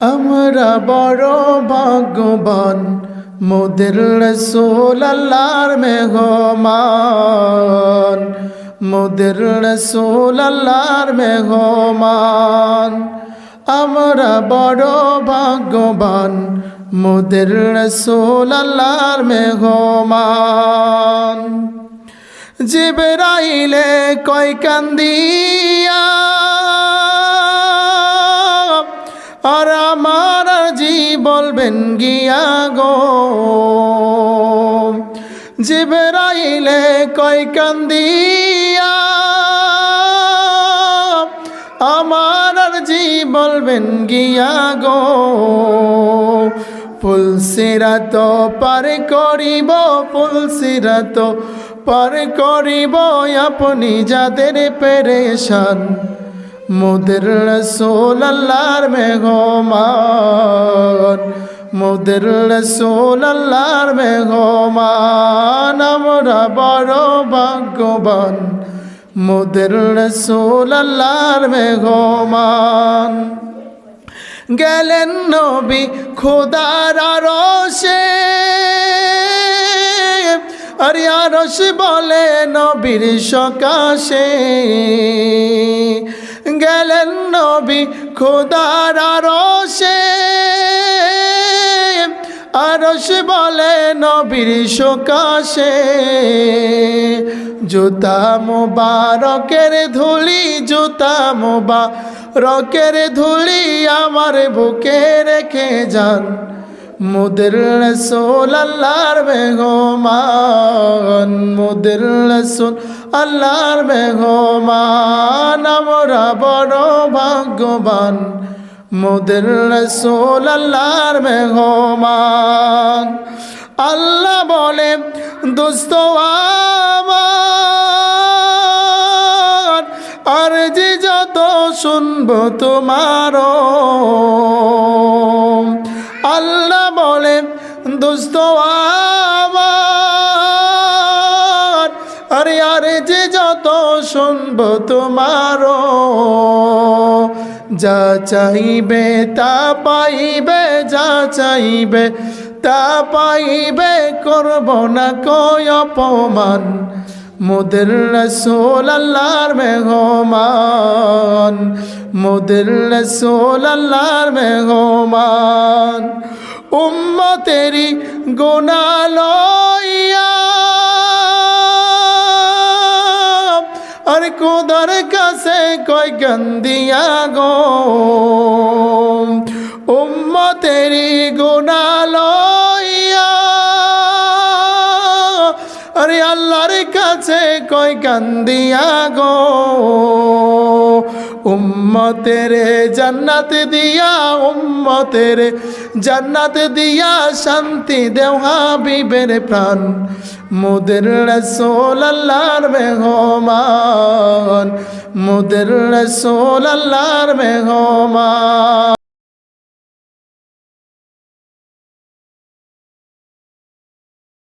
আমরা বড় ভাগ্যবান, মোদের রাসূল আল্লাহর মেহমান, মোদের রাসূল আল্লাহর মেহমান। আমরা বড় ভাগ্যবান, মোদের রাসূল আল্লাহর মেহমান। জিবরাইলে কয় কান্দিয়া, আর আমার জি বলবেন গিয়া গো। জিবরাইলে কয় কান্দিয়া, আমার জি বলবেন গিয়া গো। ফুলসিরাত পার করিব, ফুলসিরাত পার করিব, আপনি যাদের পেরেশান, মোদের রাসূল আল্লাহর মেহমান, মোদের রাসূল আল্লাহর মেহমান। আমরা বড় ভাগ্যবান, মোদের রাসূল আল্লাহর মেহমান। গেলেন নবী খোদার আরশে, আর আরশ বলে নবীর সকাশে। গেলেন নবী খোদার আরশে, আরশ বলে নবীর সকাশে। জুতা মুবারকের ধুলি, জুতা মুবারকের ধুলি আমার বুকে রেখে যান, মোদের রাসূল আল্লাহর মেহমান, মোদের রাসূল আল্লাহর মেহমান। আমরা বড় ভাগ্যবান, মোদের রাসূল আল্লাহর মেহমান। আল্লাহ বলে দোস্ত আমার, আর যে যত শুনবো তোমার। আল্লাহ বলে দোস্ত আমার, আরে আরে যে যত শুনবো তোমার। যা চাইবে তা পাইবে, যা চাইবে তা পাইবে, করব না কই অপমান, মোদের রাসূল আল্লাহর মেহমান, মোদের রাসূল আল্লাহর মেহমান। উম্মতেরি গুনাহ লইয়া, আর খোদার কাছে কয় কান্দিয়া গো। উম্মতেরি গুনাহ লইয়া, আরে আল্লাহর কাছে কয় কান্দিয়া গো। উম্মতেরে জান্নাত দিয়া, উম্মতেরে জান্নাত দিয়া, শান্তি দেও হাবিবের প্রাণ, মোদের রাসূল আল্লাহর মেহমান, মোদের রাসূল আল্লাহর মেহমান।